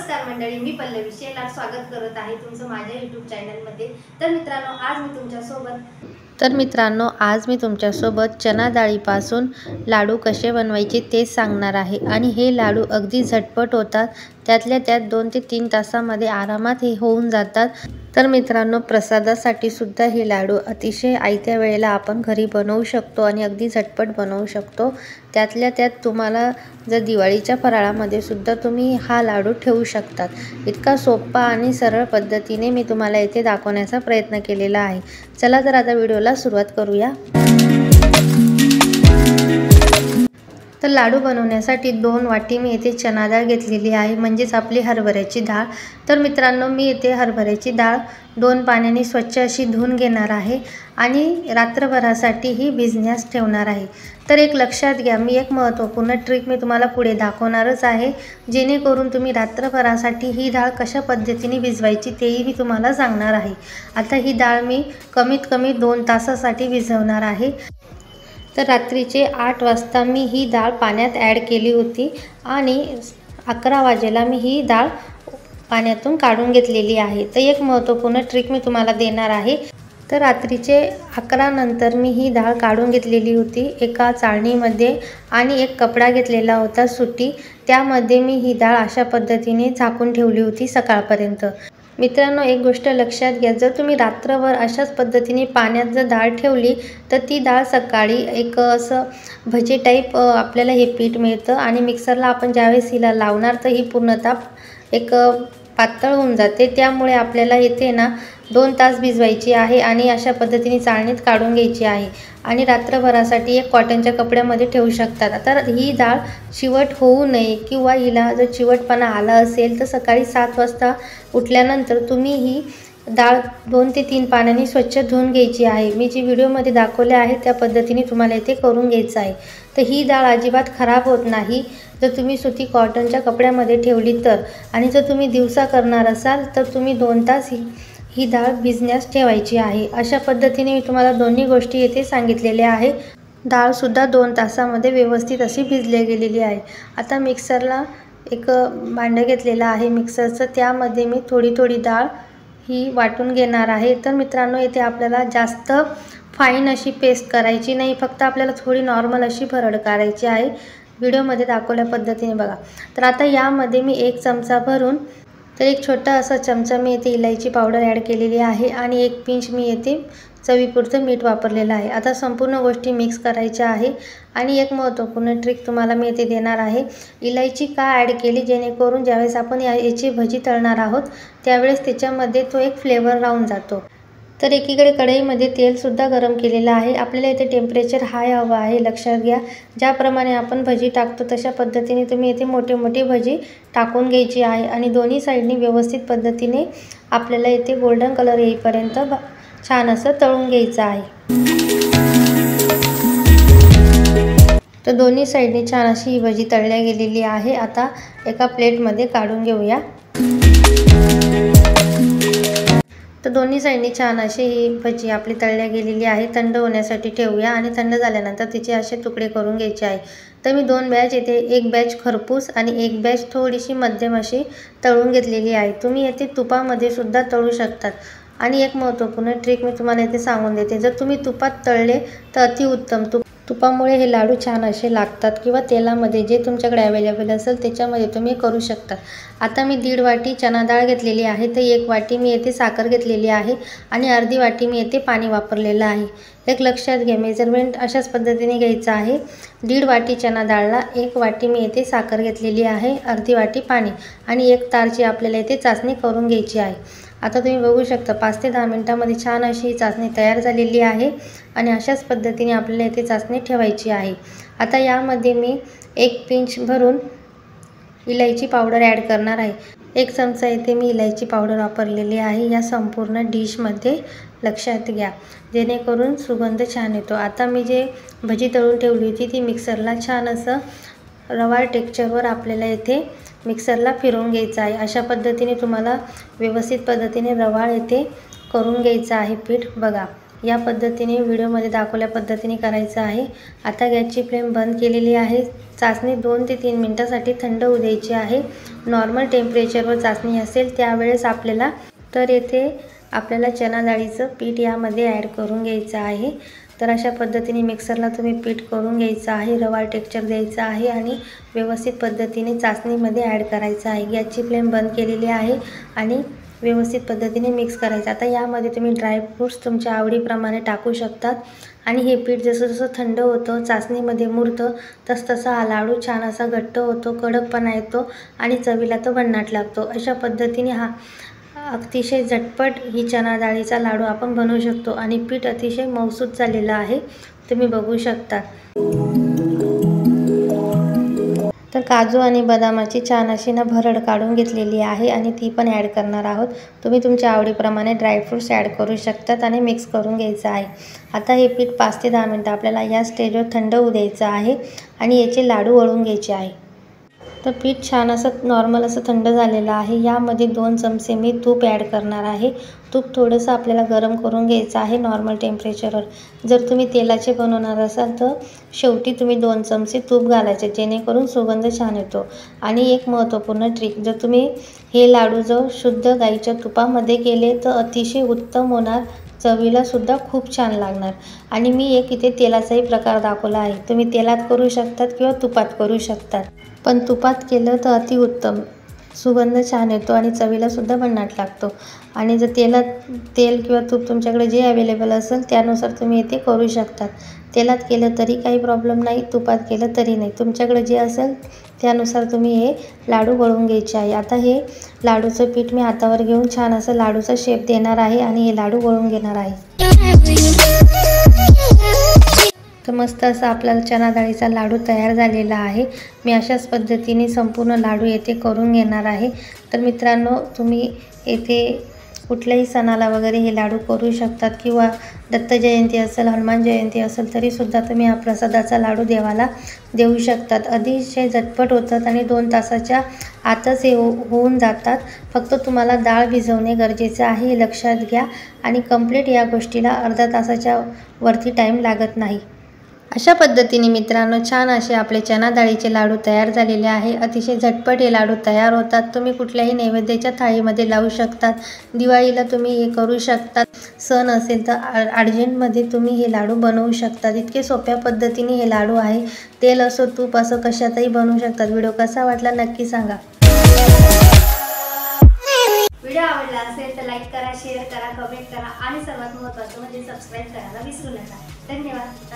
नमस्कार मंडळी, मी पल्लवी शेलार स्वागत करत आहे तुमचं माझ्या यूट्यूब चॅनलमध्ये। तर मित्रांनो आज मी तुमच्यासोबत चना डाळीपासून लाडू कसे बनवायचे ते सांगणार आहे। आणि हे लाडू अगदी झटपट होतात, त्यातल्या त्यात 2 ते 3 तासामध्ये आरामात हे होऊन जातात। तर मित्रांनो, प्रसादासाठी सुद्धा हे लाडू अतिशय आयत्या वेळेला आपण घरी बनवू शकतो आणि अगदी झटपट बनवू शकतो। त्यातल्या त्यात तुम्हाला जर दिवाळीच्या फराळामध्ये सुद्धा तुम्ही हा लाडू ठेवू शकतात। इतका सोपा आणि सरळ पद्धतीने मी तुम्हाला इथे दाखवण्याचा प्रयत्न केलेला आहे। चला तर आता व्हिडिओला सुरुवात करूया। तर लाडू बनवण्यासाठी 2 वाटी मी इथे चना डाळ घेतलेली आहे, म्हणजेच आपली हरभऱ्याची डाळ। तर मित्रांनो, मी इथे हरभऱ्याची डाळ 2 पाण्याने स्वच्छ अशी धुवून घेणार आहे आणि रात्रभरासाठी ही भिजण्यास ठेवणार आहे। तर एक लक्षात घ्या, मी एक महत्त्वपूर्ण ट्रिक मी तुम्हाला पुढे दाखवणारच आहे, जेणेकरून तुम्ही रात्रभरासाठी ही डाळ कशा पद्धतीने भिजवायची तेही मी तुम्हाला सांगणार आहे। आता ही डाळ मी कमीत कमी 2 तासासाठी भिजवणार आहे। तर रात्रीचे 8 वाजता मी ही डाळ पाण्यात ॲड केली होती आणि 11 वाजेला मी ही डाळ पाण्यातून काढून घेतलेली आहे। तर एक महत्त्वपूर्ण ट्रिक मी तुम्हाला देणार आहे। तर रात्रीचे 11 नंतर मी ही डाळ काढून घेतलेली होती एका चाळणीमध्ये आणि एक कपडा घेतलेला होता सुती, त्यामध्ये मी ही डाळ अशा पद्धतीने झाकून ठेवली होती सकाळपर्यंत। मित्रांनो, एक गोष्ट लक्षात घ्या, जर तुम्ही रात्रभर अशाच पद्धतीने पाण्यात जर डाळ ठेवली तर ती डाळ सकाळी एक असं भजी टाईप आपल्याला हे पीठ मिळतं आणि मिक्सरला आपण ज्यावेळेस हिला लावणार तर ही पूर्णतः एक पातळ होऊन जाते। त्यामुळे आपल्याला इथे ना 2 तास भिजवायची आहे आणि अशा पद्धतीने चाळणीत काढून घ्यायची आहे आणि रात्रभरासाठी एक कॉटनच्या कपड्यामध्ये ठेवू शकतात। आता ही डाळ चिवट होऊ नये किंवा हिला जर चिवटपणा आला असेल तर सकाळी 7 वाजता उठल्यानंतर तुम्ही ही डाळ 2 ते 3 पाण्याने स्वच्छ धुवून घ्यायची आहे। मी जी व्हिडिओमध्ये दाखवले आहे त्या पद्धतीने तुम्हाला इथे करून घ्यायचं आहे। तर ही डाळ अजिबात खराब होत नाही जर तुम्ही सुती कॉटनच्या कपड्यामध्ये ठेवली तर। आणि जर तुम्ही दिवसा करणार असाल तर तुम्ही 2 तास ही डाळ भिजण्यास ठेवायची आहे। अशा पद्धतीने मी तुम्हाला दोन्ही गोष्टी येथे सांगितलेल्या आहे। डाळसुद्धा 2 तासामध्ये व्यवस्थित अशी भिजली गेलेली आहे। आता मिक्सरला एक भांडं घेतलेलं आहे मिक्सरचं, त्यामध्ये मी थोडी डाळ ही वाटून घेणार आहे। तर मित्रांनो, इथे आपल्याला जास्त फाईन अशी पेस्ट करायची नाही, फक्त आपल्याला थोडी नॉर्मल अशी भरड काढायची आहे, व्हिडिओमध्ये दाखवल्या पद्धतीने बघा। तर आता यामध्ये मी 1 चमचा भरून तर एक छोटा असा चमचा मी येथे इलायची पावडर ॲड केलेली आहे आणि 1 पिंच मी येथे चवीपुरतं मीठ वापरलेलं आहे। आता संपूर्ण गोष्टी मिक्स करायच्या आहे आणि एक महत्त्वपूर्ण ट्रिक तुम्हाला मी येथे देणार आहे। इलायची का ॲड केली, जेणेकरून ज्यावेळेस आपण याची भजी तळणार आहोत त्यावेळेस त्याच्यामध्ये तो एक फ्लेवर राहून जातो। तर एकीकडे कढईमध्ये तेलसुद्धा गरम केलेलं आहे। आपल्याला इथे टेम्परेचर हाय हवं आहे, लक्षात घ्या। ज्याप्रमाणे आपण भजी टाकतो तशा पद्धतीने तुम्ही इथे मोठी भजी टाकून घ्यायची आहे आणि दोन्ही साईडनी व्यवस्थित पद्धतीने आपल्याला इथे गोल्डन कलर येईपर्यंत छान असं तळून घ्यायचं आहे। तर दोन्ही साईडनी छान अशी ही भजी तळल्या गेलेली आहे। आता एका प्लेटमध्ये काढून घेऊया। तर दोन्ही साईडनी छान अशी ही भजी आपली तळल्या गेलेली आहे। थंड होण्यासाठी ठेवूया आणि थंड झाल्यानंतर तिचे असे तुकडे करून घ्यायचे आहे। तर मी 2 बॅच येथे, एक बॅच खरपूस आणि एक बॅच थोडीशी मध्यम अशी तळून घेतलेली आहे। तुम्ही येथे तुपामध्ये सुद्धा तळू शकतात। आणि एक महत्त्वपूर्ण ट्रिक मी तुम्हाला इथे सांगून देते, जर तुम्ही तुपात तळले तर अतिउत्तम। तुपामुळे हे लाडू छान असे लागतात किंवा तेलामध्ये जे तुमच्याकडे अवेलेबल असेल त्याच्यामध्ये तुम्ही करू शकता। आता मी 1.5 वाटी चना डाळ घेतलेली आहे, तर 1 वाटी मी येथे साखर घेतलेली आहे आणि अर्धी वाटी मी येथे पाणी वापरलेलं आहे। एक लक्षात घ्या, मेजरमेंट अशाच पद्धतीने घ्यायचं आहे। 1.5 वाटी चना डाळला 1 वाटी मी येथे साखर घेतलेली आहे, अर्धी वाटी पाणी आणि 1 तारची आपल्याला इथे चाचणी करून घ्यायची आहे। आता तुम्ही बघू शकता 5 ते 10 मिनिटांमध्ये छान अशी ही चाचणी तयार झालेली आहे आणि अशाच पद्धतीने आपल्याला इथे चाचणी ठेवायची आहे। आता यामध्ये मी 1 पिंच भरून इलायची पावडर ॲड करणार आहे। 1 चमचा इथे मी इलायची पावडर वापरलेली आहे या संपूर्ण डिशमध्ये, लक्षात घ्या, जेणेकरून सुगंध छान येतो। आता मी जे भजी तळून ठेवली होती ती मिक्सरला छान असं रवाळ टेक्स्चरवर आपल्याला इथे मिक्सरला फिरवून घ्यायचं आहे। अशा पद्धतीने तुम्हाला व्यवस्थित पद्धतीने रवाळ इथे करून घ्यायचं आहे पीठ, बघा। या पद्धतीने व्हिडिओमध्ये दाखवल्या पद्धतीने करायचं आहे। आता गॅसची फ्लेम बंद केलेली आहे। चासणी 2 ते 3 मिनिटांसाठी थंड होऊ द्यायची आहे। नॉर्मल टेम्परेचरवर चासणी असेल त्यावेळेस आपल्याला चणा डाळीचं पीठ यामध्ये ॲड करून घ्यायचं आहे। तर अशा पद्धतीने मिक्सरला तुम्ही पीठ करून घ्यायचं आहे, रवा टेक्स्चर द्यायचं आहे आणि व्यवस्थित पद्धतीने चासणीमध्ये ॲड करायचं आहे। गॅसची फ्लेम बंद केलेली आहे आणि व्यवस्थित पद्धतीने मिक्स करायचं। आता यामध्ये तुम्ही ड्रायफ्रूट्स तुमच्या आवडीप्रमाणे टाकू शकतात आणि हे पीठ जसं थंड होतं, चासणीमध्ये मुरतं, तसतसा हा लाडू छान असा घट्ट होतो, कडकपणा येतो आणि चवीला तो भन्नाट लागतो। अशा पद्धतीने हा अतिशय झटपट ही चणा डाळीचा लाडू आपण बनवू शकतो आणि पीठ अतिशय मऊसूत झालेलं आहे, तुम्ही बघू शकता। तर काजू आणि बदामाची छान अशी भरड काढून घेतलेली आहे आणि ती पण ॲड करणार आहोत। तुम्ही तुमच्या आवडीप्रमाणे ड्रायफ्रूट्स ॲड करू शकतात आणि मिक्स करून घ्यायचं आहे। आता हे पीठ 5 ते 10 मिनिटं आपल्याला या स्टेजवर थंड होऊ द्यायचं आहे आणि याचे लाडू वळून घ्यायचे आहे। तर पीठ छान असं नॉर्मल असं थंड झालेलं आहे। यामध्ये 2 चमचे मी तूप ॲड करणार आहे। तूप थोडंसं आपल्याला गरम करून घ्यायचं आहे नॉर्मल टेम्परेचरवर। जर तुम्ही तेलाचे बनवणार असाल तर शेवटी तुम्ही 2 चमचे तूप घालायचे, जेणेकरून सुगंध छान येतो। आणि एक महत्त्वपूर्ण ट्रिक, जर तुम्ही हे लाडू शुद्ध गाईच्या तुपामध्ये केले तर अतिशय उत्तम होणार, चवीला सुद्धा खूप छान लागणार। आणि मी एक इथे तेलाचाही प्रकार दाखवला आहे, तुम्ही तेलात करू शकतात किंवा तुपात करू शकतात, पण तुपात केलं तर अतिउत्तम, सुगंध छान येतो आणि चवीला सुद्धा भन्नाट लागतो। आणि जर तेल किंवा तूप तुमच्याकडे जे अवेलेबल असेल त्यानुसार तुम्ही इथे करू शकतात। तेलात केलं तरी काही प्रॉब्लेम नाही, तुपात केलं तरी नाही, तुमच्याकडे जे असेल त्यानुसार तुम्ही हे लाडू वळून घ्यायचे आहे। आता हे लाडूचं पीठ मी हातावर घेऊन छान असं लाडूचा शेप देणार आहे आणि हे लाडू वळून घेणार आहे। तर मस्त असा आपला चणा डाळीचा लाडू तयार झालेला आहे। मी अशाच पद्धतीने संपूर्ण लाडू येथे करून घेणार आहे। तर मित्रांनो, तुम्ही येथे कुठल्याही सणाला वगैरे हे लाडू करू शकतात किंवा दत्त जयंती असेल, हनुमान जयंती असेल तरीसुद्धा तुम्ही हा प्रसादाचा लाडू देवाला देऊ शकतात। अतिशय झटपट होतात आणि 2 तासाच्या आतच हे होऊन जातात। फक्त तुम्हाला डाळ भिजवणे गरजेचे आहे, हे लक्षात घ्या आणि कंप्लीट या गोष्टीला अर्धा तासाच्या वरती टाईम लागत नाही। अशा पद्धतीने मित्रांनो छान असे आपले चणा डाळीचे लाडू तयार झालेले आहे। अतिशय झटपट हे लाडू तयार होतात। तुम्ही कुठल्याही नैवेद्याच्या थाळीमध्ये लावू शकतात, दिवाळीला तुम्ही हे करू शकतात, सण असेल तर अर्जंटमध्ये तुम्ही हे लाडू बनवू शकतात। इतके सोप्या पद्धतीने हे लाडू आहे, तेल असो तूप असो कशातही बनवू शकतात। व्हिडिओ कसा वाटला नक्की सांगा। व्हिडिओ आवडला असेल तर लाईक करा, शेअर करा, कमेंट करा आणि सर्वात महत्त्वाचं म्हणजे सबस्क्राईब करायला विसरू नका। धन्यवाद।